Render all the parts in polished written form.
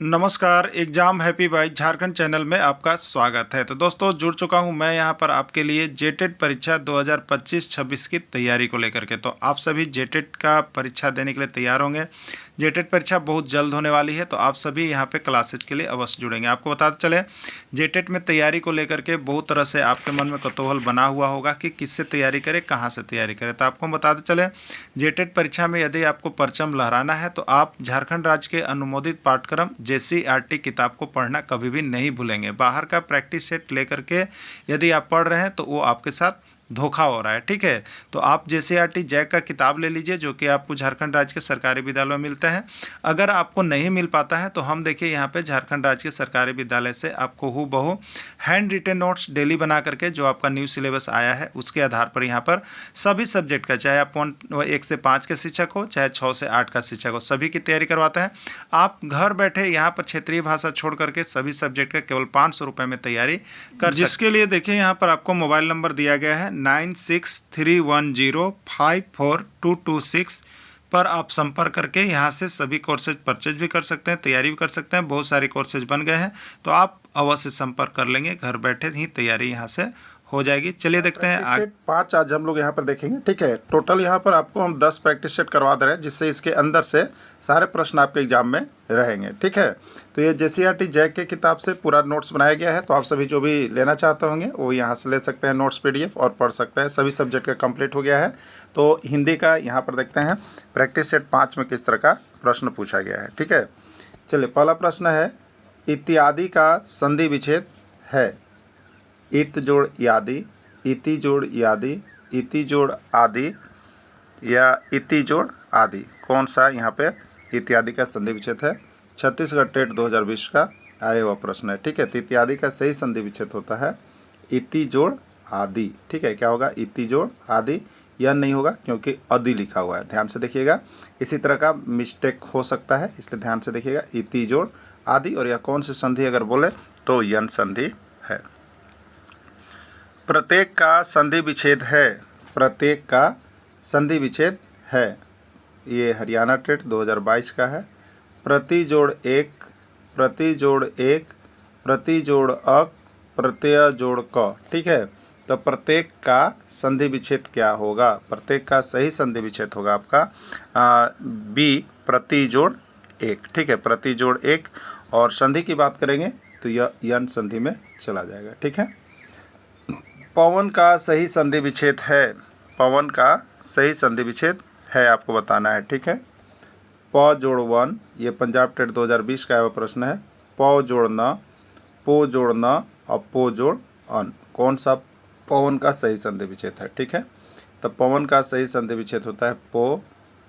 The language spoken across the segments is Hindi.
नमस्कार, exam happy by Jharkhand channel में आपका स्वागत है। तो दोस्तों जुड़ चुका हूं मैं यहां पर आपके लिए जेटेट परीक्षा 2025-26 की तैयारी को लेकर के। तो आप सभी जेटेट का परीक्षा देने के लिए तैयार होंगे। जेटेट परीक्षा बहुत जल्द होने वाली है, तो आप सभी यहां पे क्लासेज के लिए अवश्य जुड़ेंगे। आपको बताते चले, जेटेट में तैयारी को लेकर के बहुत तरह से आपके मन में कौतूहल बना हुआ होगा कि किससे तैयारी करें, कहाँ से तैयारी करें। तो आपको बताते चले, जेटेट परीक्षा में यदि आपको परचम लहराना है तो आप झारखंड राज्य के अनुमोदित पाठ्यक्रम JCERT किताब को पढ़ना कभी भी नहीं भूलेंगे। बाहर का प्रैक्टिस सेट लेकर के यदि आप पढ़ रहे हैं तो वो आपके साथ धोखा हो रहा है, ठीक है। तो आप JCERT जैक का किताब ले लीजिए, जो कि आपको झारखंड राज्य के सरकारी विद्यालयों में मिलता है। अगर आपको नहीं मिल पाता है तो हम देखिए यहाँ पे झारखंड राज्य के सरकारी विद्यालय से आपको हूबहू हैंड रिटेन नोट्स डेली बना करके, जो आपका न्यू सिलेबस आया है उसके आधार पर यहाँ पर सभी सब्जेक्ट का, चाहे आप 1 से 5 के शिक्षक हो, चाहे 6 से 8 का शिक्षक हो, सभी की तैयारी करवाते हैं। आप घर बैठे यहाँ पर क्षेत्रीय भाषा छोड़ करके सभी सब्जेक्ट का केवल 500 रुपये में तैयारी कर, जिसके लिए देखिए यहाँ पर आपको मोबाइल नंबर दिया गया है 9631054226 पर आप संपर्क करके यहाँ से सभी कोर्सेज परचेज भी कर सकते हैं, तैयारी भी कर सकते हैं। बहुत सारे कोर्सेज बन गए हैं, तो आप अवश्य संपर्क कर लेंगे, घर बैठे ही तैयारी यहाँ से हो जाएगी। चलिए देखते हैं आगे 5 आज हम लोग यहाँ पर देखेंगे, ठीक है। टोटल यहाँ पर आपको हम 10 प्रैक्टिस सेट करवा दे रहे हैं, जिससे इसके अंदर से सारे प्रश्न आपके एग्जाम में रहेंगे, ठीक है। तो ये JCERT जैक के किताब से पूरा नोट्स बनाया गया है, तो आप सभी जो भी लेना चाहते होंगे वो यहाँ से ले सकते हैं नोट्स PDF और पढ़ सकते हैं। सभी सब्जेक्ट का कंप्लीट हो गया है। तो हिंदी का यहाँ पर देखते हैं प्रैक्टिस सेट 5 में किस तरह का प्रश्न पूछा गया है, ठीक है। चलिए, पहला प्रश्न है, इत्यादि का संधि विच्छेद है। इत जोड़ यादि, इति जोड़ यादि, इति जोड़ आदि या इति जोड़ आदि। कौन सा यहाँ पे इत्यादि का संधि विच्छेद है? छत्तीसगढ़ टेट 2020 का आया हुआ प्रश्न है, ठीक है। तो इत्यादि का सही संधि विच्छेद होता है इति जोड़ आदि, ठीक है। क्या होगा? इति जोड़ आदि। यह नहीं होगा क्योंकि आदि लिखा हुआ है, ध्यान से देखिएगा। इसी तरह का मिस्टेक हो सकता है, इसलिए ध्यान से देखिएगा, इति जोड़ आदि। और यह कौन सी संधि अगर बोले तो यन संधि है। प्रत्येक का संधि विच्छेद है। प्रत्येक का संधि विच्छेद है, ये हरियाणा टेट 2022 का है। प्रति जोड़ एक, प्रति जोड़ एक, प्रति जोड़ अक, प्रत्यय जोड़ क, ठीक है। तो प्रत्येक का संधि विच्छेद क्या होगा? प्रत्येक का सही संधि विच्छेद होगा आपका बी, प्रति जोड़ एक, ठीक है। प्रति जोड़ एक। और संधि की बात करेंगे तो यह यन संधि में चला जाएगा, ठीक है। पवन का सही संधि विच्छेद है। पवन का सही संधि विच्छेद है, आपको बताना है, ठीक है। प जोड़ वन, ये पंजाब टेट 2020 का वह प्रश्न है। प जोड़ न, पो जोड़ न और पो जोड़ अन। कौन सा पवन का सही संधि विच्छेद है, ठीक है। तो पवन का सही संधि विच्छेद होता है पो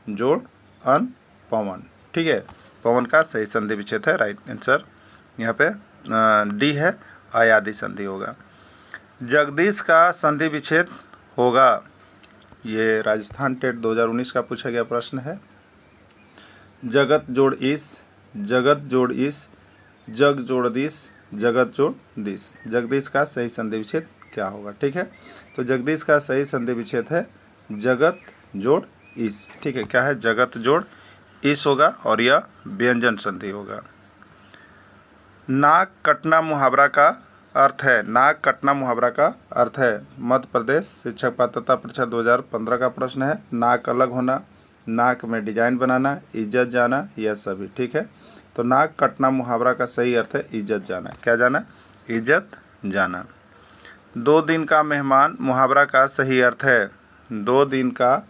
जोड़ अन पवन, ठीक है। पवन का सही संधि विच्छेद है, राइट आंसर यहाँ पे डी है, अयादि संधि होगा। जगदीश का संधि विच्छेद होगा, ये राजस्थान टेट 2019 का पूछा गया प्रश्न है। जगत जोड़ इस, जगत जोड़ इस, जग जोड़ दिस, जगत जोड़ दिस। जगदीश का सही संधि विच्छेद क्या होगा, ठीक है। तो जगदीश का सही संधि विच्छेद है जगत जोड़ इस, ठीक है। क्या है? जगत जोड़ इस होगा और यह व्यंजन संधि होगा। नाक कटना मुहावरा का अर्थ है। नाक कटना मुहावरा का अर्थ है। मध्य प्रदेश शिक्षक पात्रता परीक्षा 2015 का प्रश्न है। नाक अलग होना, नाक में डिजाइन बनाना, इज्जत जाना, यह सभी, ठीक है। तो नाक कटना मुहावरा का सही अर्थ है इज्जत जाना। क्या जाना? इज्जत जाना। 2 दिन का मेहमान मुहावरा का सही अर्थ है। 2 दिन का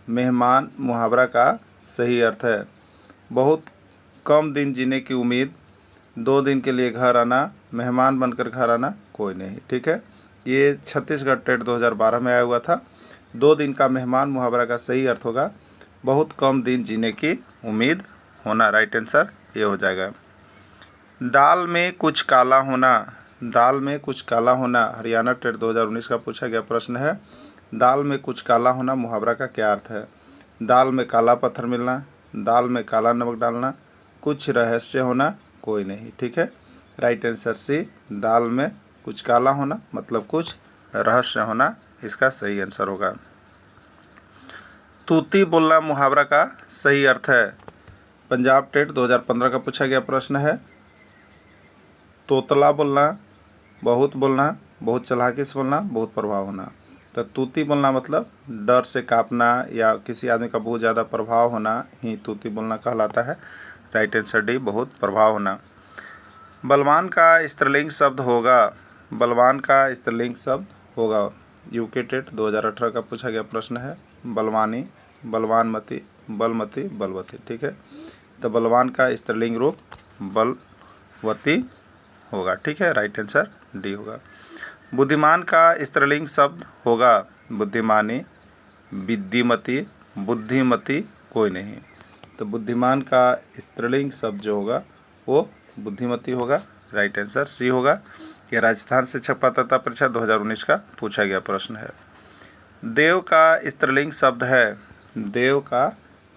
मेहमान मुहावरा का सही अर्थ है बहुत कम दिन जीने की उम्मीद, 2 दिन के लिए घर आना, मेहमान बनकर घर आना कोई नहीं, ठीक है। ये छत्तीसगढ़ टेट 2012 में आया हुआ था। 2 दिन का मेहमान मुहावरा का सही अर्थ होगा बहुत कम दिन जीने की उम्मीद होना, राइट आंसर ये हो जाएगा। दाल में कुछ काला होना, दाल में कुछ काला होना, हरियाणा टेट 2019 का पूछा गया प्रश्न है। दाल में कुछ काला होना मुहावरा का क्या अर्थ है? दाल में काला पत्थर मिलना, दाल में काला नमक डालना, कुछ रहस्य होना कोई नहीं, ठीक है। राइट आंसर सी, दाल में कुछ काला होना मतलब कुछ रहस्य होना, इसका सही आंसर होगा। तूती बोलना मुहावरा का सही अर्थ है। पंजाब टेट 2015 का पूछा गया प्रश्न है। तोतला बोलना, बहुत चालाकी से बोलना, बहुत प्रभाव होना। तो तूती बोलना मतलब डर से कांपना या किसी आदमी का बहुत ज़्यादा प्रभाव होना ही तूती बोलना कहलाता है। राइट आंसर डी, बहुत प्रभाव होना। बलवान का स्त्रीलिंग शब्द होगा, बलवान का स्त्रीलिंग शब्द होगा। यूके टेट 2018 का पूछा गया प्रश्न है। बलवानी, बलवानमती, बलमती, बलवती। ठीक है, तो बलवान का स्त्रीलिंग रूप बलवती होगा। ठीक है, राइट आंसर डी होगा। बुद्धिमान का स्त्रीलिंग शब्द होगा बुद्धिमानी, विद्धिमती, बुद्धिमती कोई नहीं। तो बुद्धिमान का स्त्रीलिंग शब्द जो होगा वो बुद्धिमती होगा। राइट आंसर सी होगा। यह राजस्थान शिक्षक पात्रता परीक्षा 2019 का पूछा गया प्रश्न है। देव का स्त्रीलिंग शब्द है, देव का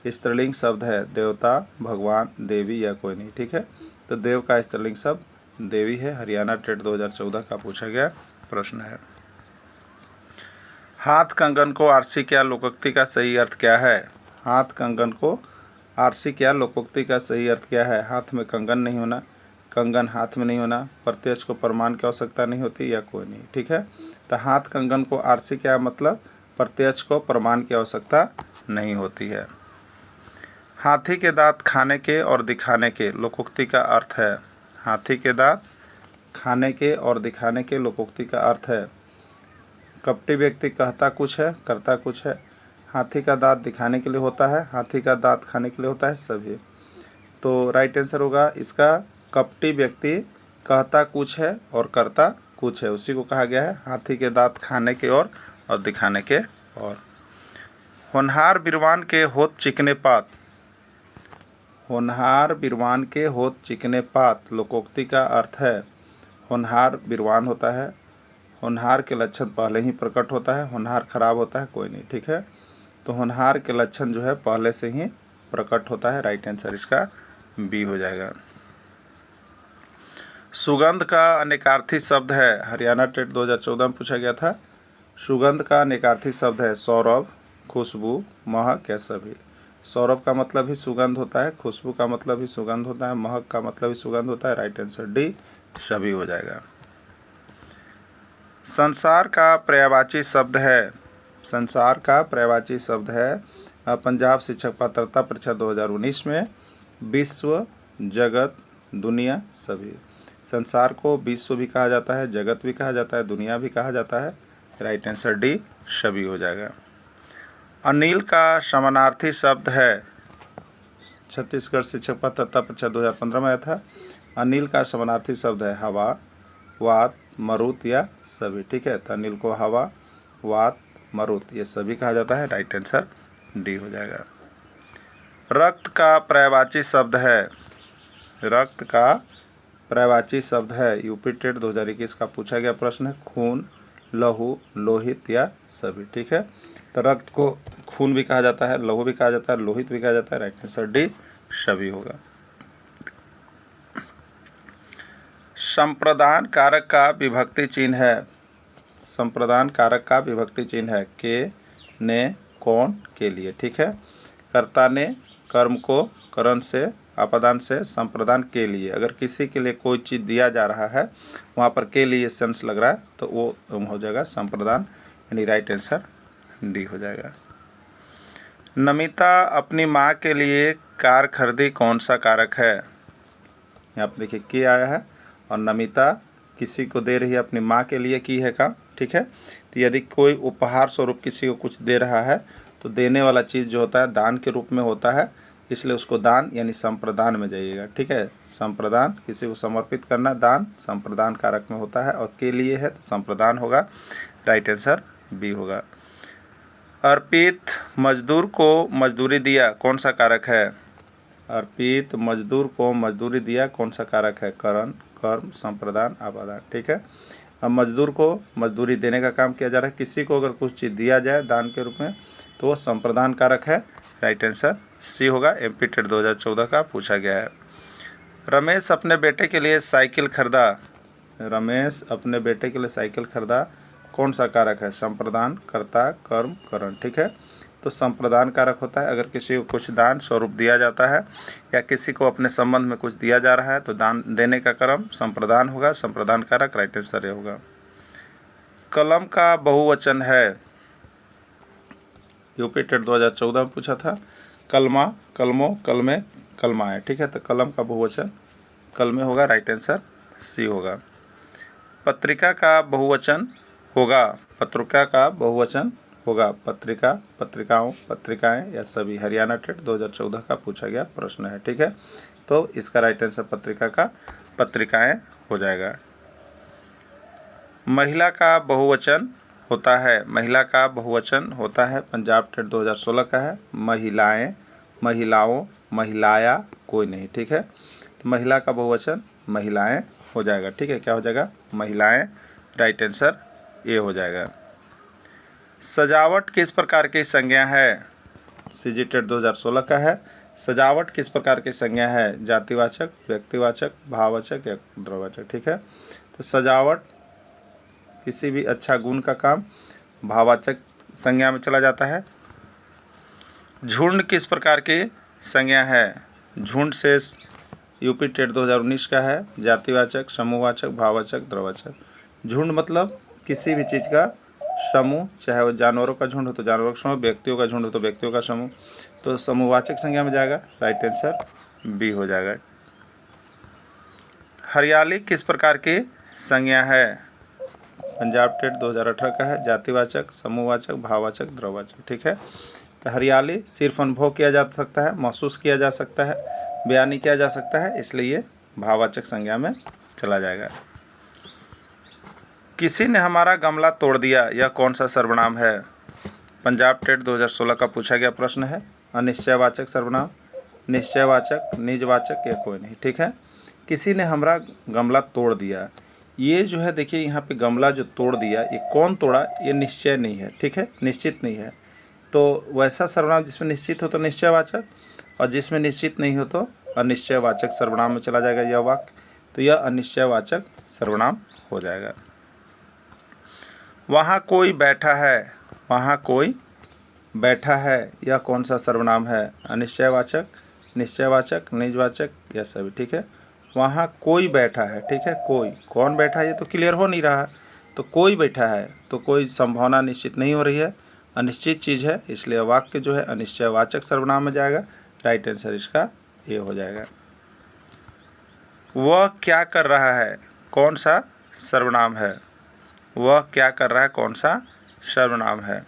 स्त्रीलिंग शब्द है देवता, भगवान, देवी या कोई नहीं। ठीक है, तो देव का स्त्रीलिंग शब्द देवी है। हरियाणा टेट 2014 का पूछा गया प्रश्न है। हाथ कंगन को आरसी क्या लोकोक्ति का सही अर्थ क्या है? हाथ कंगन को आरसी क्या लोकोक्ति का सही अर्थ क्या है? हाथ में कंगन नहीं होना, कंगन हाथ में नहीं होना, प्रत्यक्ष को प्रमाण की आवश्यकता नहीं होती या कोई नहीं। ठीक है, तो हाथ कंगन को आरसी क्या मतलब प्रत्यक्ष को प्रमाण की आवश्यकता नहीं होती है। हाथी के दांत खाने के और दिखाने के लोकोक्ति का अर्थ है। हाथी के दांत खाने के और दिखाने के लोकोक्ति का अर्थ है। कपटी व्यक्ति कहता कुछ है, करता कुछ है। हाथी का दांत दिखाने के लिए होता है, हाथी का दांत खाने के लिए होता है, सभी। तो राइट आंसर होगा इसका कपटी व्यक्ति कहता कुछ है और करता कुछ है, उसी को कहा गया है हाथी के दांत खाने के और दिखाने के और। होनहार बिरवान के होत चिकने पात, होनहार बिरवान के होत चिकने पात लोकोक्ति का अर्थ है। होनहार बिरवान होता है, होनहार के लक्षण पहले ही प्रकट होता है, होनहार खराब होता है कोई नहीं। ठीक है, तो होनहार के लक्षण जो है पहले से ही प्रकट होता है। राइट आंसर इसका बी हो जाएगा। सुगंध का अनेकार्थी शब्द है, हरियाणा टेट 2014 में पूछा गया था। सुगंध का अनेकार्थी शब्द है सौरभ, खुशबू, महक या सभी। सौरभ का मतलब ही सुगंध होता है, खुशबू का मतलब ही सुगंध होता है, महक का मतलब ही सुगंध होता है। राइट आंसर डी, सभी हो जाएगा। संसार का पर्यायवाची शब्द है, संसार का पर्यायवाची शब्द है पंजाब शिक्षक पात्रता परीक्षा 2019 में विश्व, जगत, दुनिया, सभी। संसार को विश्व भी कहा जाता है, जगत भी कहा जाता है, दुनिया भी कहा जाता है। राइट आंसर डी, सभी हो जाएगा। अनिल का समानार्थी शब्द है, छत्तीसगढ़ शिक्षक पात्रता परीक्षा 2015 में आया था। अनिल का समानार्थी शब्द है हवा, वात, मरुत या सभी। ठीक है, तो अनिल को हवा, वात, मरुत ये सभी कहा जाता है। राइट आंसर डी हो जाएगा। रक्त का पर्यायवाची शब्द है, रक्त का पर्यायवाची शब्द है यूपी टेट 2021 का पूछा गया प्रश्न है। खून, लहू, लोहित या सभी। ठीक है, तो रक्त को खून भी कहा जाता है, लहू भी कहा जाता है, लोहित भी कहा जाता है। राइट आंसर डी, सभी होगा। संप्रदान कारक का विभक्ति चिन्ह है, संप्रदान कारक का विभक्ति चिन्ह है के, ने, कौन, के लिए। ठीक है, कर्ता ने कर्म को करण से अपादान से संप्रदान के लिए, अगर किसी के लिए कोई चीज़ दिया जा रहा है वहाँ पर के लिए सेंस लग रहा है तो वो हो जाएगा संप्रदान, यानी राइट आंसर डी हो जाएगा। नमिता अपनी माँ के लिए कार खरीदी कौन सा कारक है? यहाँ पर देखिए के आया है और नमिता किसी को दे रही है अपनी माँ के लिए की है काम। ठीक है, तो यदि कोई उपहार स्वरूप किसी को कुछ दे रहा है तो देने वाला चीज़ जो होता है दान के रूप में होता है, इसलिए उसको दान यानी संप्रदान में जाइएगा। ठीक है, संप्रदान किसी को समर्पित करना, दान संप्रदान कारक में होता है और के लिए है तो संप्रदान होगा। राइट आंसर बी होगा। अर्पित मजदूर को मजदूरी दिया कौन सा कारक है? अर्पित मजदूर को मजदूरी दिया कौन सा कारक है? करण, कर्म, संप्रदान, अपादान। ठीक है, अब मजदूर को मजदूरी देने का काम किया जा रहा है, किसी को अगर कुछ चीज़ दिया जाए दान के रूप में तो वो संप्रदान कारक है। राइट आंसर सी होगा, एमपी टेट 2014 का पूछा गया है। रमेश अपने बेटे के लिए साइकिल खरीदा, रमेश अपने बेटे के लिए साइकिल खरीदा कौन सा कारक है? संप्रदान, कर्ता, कर्म, करण। ठीक है, तो संप्रदान कारक होता है। अगर किसी को कुछ दान स्वरूप दिया जाता है या किसी को अपने संबंध में कुछ दिया जा रहा है तो दान देने का क्रम संप्रदान होगा, संप्रदान कारक। राइट आंसर ये होगा। कलम का बहुवचन है, यूपी टेट 2014 में पूछा था। कलमा, कलमों, कलमे, कलमाएँ। ठीक है, तो कलम का बहुवचन कलमे होगा। राइट आंसर सी होगा। पत्रिका का बहुवचन होगा, पत्रिका का बहुवचन होगा। पत्रिका, पत्रिकाओं, पत्रिकाएं या सभी। हरियाणा टेट 2014 का पूछा गया प्रश्न है। ठीक है, तो इसका राइट आंसर पत्रिका का पत्रिकाएं हो जाएगा। महिला का बहुवचन होता है, महिला का बहुवचन होता है। पंजाब टेट 2016 का है। महिलाएं, महिलाओं, महिलाया, कोई नहीं। ठीक है, तो महिला का बहुवचन महिलाएं हो जाएगा। ठीक है, क्या हो जाएगा? महिलाएं। राइट आंसर ये हो जाएगा। सजावट किस प्रकार की संज्ञा है? सीजी टेट 2016 का है। सजावट किस प्रकार की संज्ञा है? जातिवाचक, व्यक्तिवाचक, भाववाचक या द्रव्यवाचक। ठीक है, तो सजावट किसी भी अच्छा गुण का काम भाववाचक संज्ञा में चला जाता है। झुंड किस प्रकार की संज्ञा है? झुंड से यूपी टेट 2019 का है। जातिवाचक, समूहवाचक, भाववाचक, द्रव्यवाचक। झुंड मतलब किसी भी चीज़ का समूह, चाहे वो जानवरों का झुंड हो तो जानवरों का समूह, व्यक्तियों का झुंड हो तो व्यक्तियों का समूह, तो समूहवाचक संज्ञा में जाएगा। राइट आंसर बी हो जाएगा। हरियाली किस प्रकार की संज्ञा है? पंजाब टेट 2018 का है। जातिवाचक, समूहवाचक, भाववाचक, द्रव्यवाचक। ठीक है, तो हरियाली सिर्फ अनुभव किया जा सकता है, महसूस किया जा सकता है, बयान नहीं किया जा सकता है, इसलिए भाववाचक संज्ञा में चला जाएगा। किसी ने हमारा गमला तोड़ दिया, यह कौन सा सर्वनाम है? पंजाब टेट 2016 का पूछा गया प्रश्न है। अनिश्चयवाचक सर्वनाम, निश्चयवाचक, निजवाचक या कोई नहीं। ठीक है, किसी ने हमारा गमला तोड़ दिया, ये जो है देखिए यहाँ पे गमला जो तोड़ दिया, ये कौन तोड़ा, ये निश्चय नहीं है। ठीक है, निश्चित नहीं है। तो वैसा सर्वनाम जिसमें निश्चित हो तो निश्चयवाचक, और जिसमें निश्चित नहीं हो तो अनिश्चयवाचक सर्वनाम में चला जाएगा यह वाक्य। तो यह अनिश्चयवाचक सर्वनाम हो जाएगा। वहाँ कोई बैठा है, वहाँ कोई बैठा है, यह कौन सा सर्वनाम है? अनिश्चयवाचक, निश्चयवाचक, निजवाचक या सभी। ठीक है, वहाँ कोई बैठा है। ठीक है, कोई, कौन बैठा है ये तो क्लियर हो नहीं रहा है, तो कोई बैठा है तो कोई संभावना निश्चित नहीं हो रही है, अनिश्चित चीज़ है, इसलिए वाक्य जो है अनिश्चयवाचक सर्वनाम में जाएगा। राइट आंसर इसका ये हो जाएगा। वह क्या कर रहा है, कौन सा सर्वनाम है? वह क्या कर रहा है कौन सा सर्वनाम है?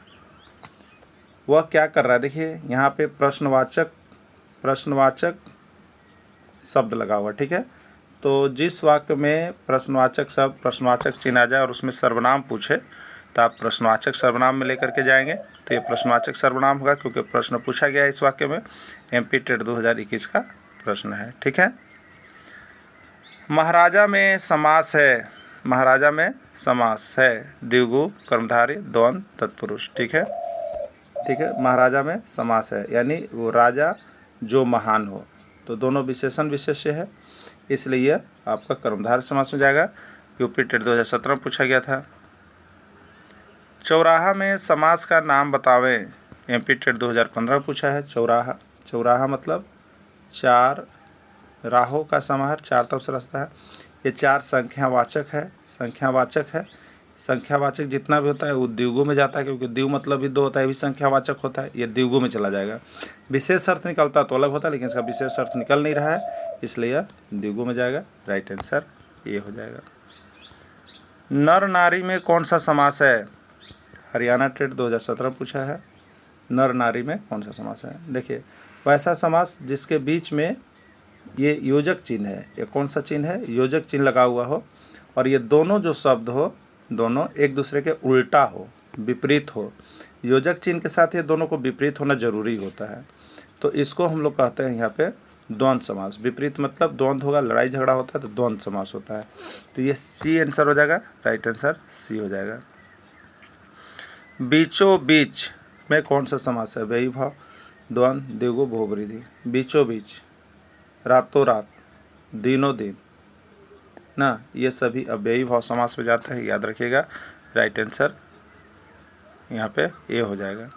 वह क्या कर रहा है, देखिए यहाँ पे प्रश्नवाचक शब्द लगा हुआ। ठीक है, तो जिस वाक्य में प्रश्नवाचक शब्द, प्रश्नवाचक चिन्ह आ जाए और उसमें सर्वनाम पूछे तो आप प्रश्नवाचक सर्वनाम में लेकर के जाएंगे, तो ये प्रश्नवाचक सर्वनाम होगा क्योंकि प्रश्न पूछा गया है इस वाक्य में। एमपी टेट 2021 का प्रश्न है। ठीक है, महाराजा में समास है, महाराजा में समास है। द्विगु, कर्मधारी, द्वंद्व, तत्पुरुष। ठीक है, ठीक है, महाराजा में समास है यानी वो राजा जो महान हो, तो दोनों विशेषण विशेष्य है, इसलिए आपका कर्मधारय समास में जाएगा। यूपी टेट 2017 में पूछा गया था। चौराहा में समास का नाम बतावें, एमपी टेट 2015 पूछा है। चौराहा, चौराहा मतलब चार राहों का समाहार, चार तरफ से रास्ता है। ये चार संख्यावाचक है, संख्यावाचक है। संख्यावाचक जितना भी होता है वो द्विगु में जाता है, क्योंकि द्विगु मतलब भी दो होता है, ये भी संख्यावाचक होता है, ये द्विगु में चला जाएगा। विशेष अर्थ निकलता तो अलग होता है, लेकिन इसका विशेष अर्थ निकल नहीं रहा है, इसलिए यह द्विगु में जाएगा। राइट आंसर ये हो जाएगा। नर नारी में कौन सा समास है? हरियाणा टेट 2017 पूछा है। नर नारी में कौन सा समास है? देखिए, वैसा समास जिसके बीच में ये योजक चिन्ह है, ये कौन सा चिन्ह है? योजक चिन्ह लगा हुआ हो, और ये दोनों जो शब्द हो दोनों एक दूसरे के उल्टा हो, विपरीत हो। योजक चिन्ह के साथ ये दोनों को विपरीत होना जरूरी होता है, तो इसको हम लोग कहते हैं यहाँ पे द्वंद्व समास। विपरीत मतलब द्वंद्व होगा, लड़ाई झगड़ा होता है तो द्वंद्व समास होता है। तो ये सी आंसर हो जाएगा। राइट आंसर सी हो जाएगा। बीचों बीच में कौन सा समास है? व्ययी भाव, द्वंद्व, द्विगु, बहुब्रीहि। बीचों बीच, रातों रात, दिनों दिन ना, ये सभी अव्ययी भाव समास में जाते हैं, याद रखिएगा। राइट आंसर यहाँ पे ये हो जाएगा।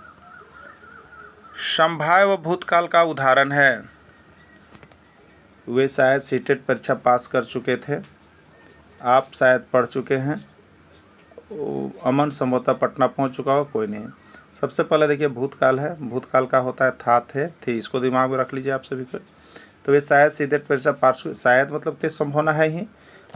संभाव्य भूतकाल का उदाहरण है। वे शायद सीटेट परीक्षा पास कर चुके थे, आप शायद पढ़ चुके हैं, अमन संभवतः पटना पहुंच चुका हो, कोई नहीं। सबसे पहले देखिए भूतकाल है, भूतकाल का होता है था, थे, थी, इसको दिमाग में रख लीजिए आप सभी को। तो वे शायद सीटेट परीक्षा पास, शायद मतलब तेज संभावना है ही,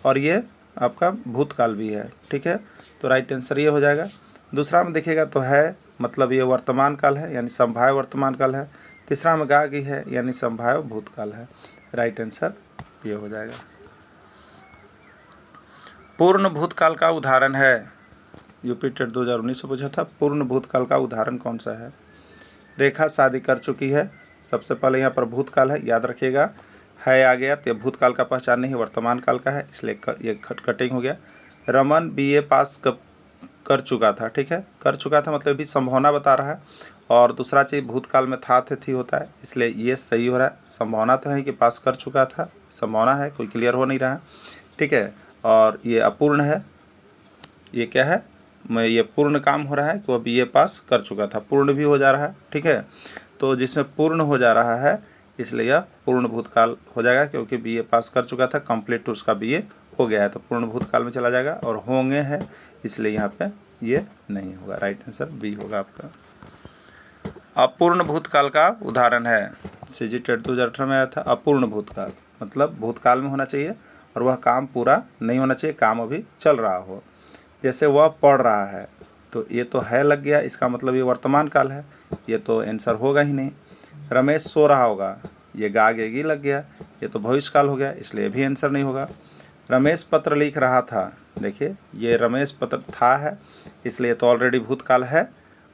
और ये आपका भूतकाल भी है, ठीक है। तो राइट आंसर ये हो जाएगा। दूसरा में देखिएगा तो है मतलब ये वर्तमान काल है, यानी संभाव्य वर्तमान काल है। तीसरा में गा गई है, यानी संभाव्य भूतकाल है। राइट आंसर ये हो जाएगा। पूर्ण भूतकाल का उदाहरण है, यूपी टेट 2019 से पूछा था, पूर्ण भूतकाल का उदाहरण कौन सा है। रेखा शादी कर चुकी है, सबसे पहले यहाँ पर भूतकाल है, याद रखिएगा, है आ गया तो भूतकाल का पहचान नहीं, वर्तमान काल का है, इसलिए ये कटिंग हो गया। रमन बीए पास कर चुका था, ठीक है, कर चुका था मतलब भी संभावना बता रहा है। और दूसरा चीज़ भूतकाल में था, थे, थी होता है, इसलिए ये सही हो रहा है। संभावना तो है कि पास कर चुका था, संभावना है, कोई क्लियर हो नहीं रहा है, ठीक है। और ये अपूर्ण है, ये क्या है, ये पूर्ण काम हो रहा है कि वो बीए पास कर चुका था, पूर्ण भी हो जा रहा है, ठीक है। तो जिसमें पूर्ण हो जा रहा है इसलिए यह पूर्ण भूतकाल हो जाएगा, क्योंकि बीए पास कर चुका था, कंप्लीट टू उसका बीए हो गया है, तो पूर्ण भूतकाल में चला जाएगा। और होंगे है, इसलिए यहाँ पे ये नहीं होगा, राइट आंसर बी होगा आपका। अपूर्ण भूतकाल का उदाहरण है, सीजी टेट 2018 में आया था। अपूर्ण भूतकाल मतलब भूतकाल में होना चाहिए और वह काम पूरा नहीं होना चाहिए, काम अभी चल रहा हो। जैसे वह पढ़ रहा है, तो ये तो है लग गया, इसका मतलब ये वर्तमान काल है, ये तो आंसर होगा ही नहीं। रमेश सो रहा होगा, ये गागेगी लग गया, ये तो भविष्यकाल हो गया, इसलिए भी आंसर नहीं होगा। रमेश पत्र लिख रहा था, देखिए ये रमेश पत्र था है, इसलिए तो ऑलरेडी भूतकाल है।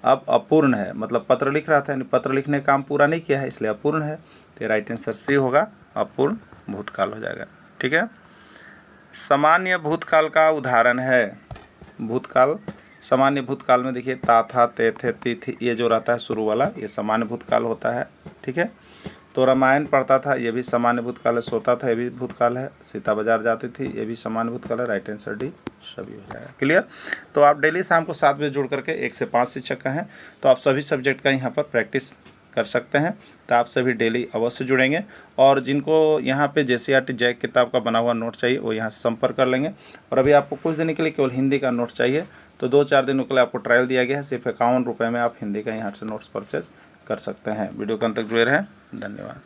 अब अपूर्ण है मतलब पत्र लिख रहा था, यानी पत्र लिखने का काम पूरा नहीं किया है, इसलिए अपूर्ण है। तो राइट आंसर सी होगा, अपूर्ण भूतकाल हो जाएगा, ठीक है। सामान्य भूतकाल का उदाहरण है, भूतकाल सामान्य भूतकाल में देखिए ता, था, ते, थे, ती, थी, ये जो रहता है शुरू वाला, ये सामान्य भूतकाल होता है, ठीक है। तो रामायण पढ़ता था, ये भी सामान्य भूतकाल है। सोता था, ये भी भूतकाल है। सीता बाजार जाती थी, ये भी सामान्य भूतकाल है। राइट आंसर डी सभी हो जाएगा, क्लियर। तो आप डेली शाम को 7 बजे जुड़ करके 1 से 5 शिक्षक का हैं, तो आप सभी सब्जेक्ट का यहाँ पर प्रैक्टिस कर सकते हैं। तो आप सभी डेली अवश्य जुड़ेंगे, और जिनको यहाँ पे JCRT जैक किताब का बना हुआ नोट चाहिए वो यहाँ से संपर्क कर लेंगे। और अभी आपको कुछ दिन के लिए केवल हिंदी का नोट चाहिए, तो 2-4 दिनों के लिए आपको ट्रायल दिया गया है। सिर्फ 51 रुपये में आप हिंदी का यहाँ से नोट्स परचेज कर सकते हैं। वीडियो के अंत तक जुड़े रहें, धन्यवाद।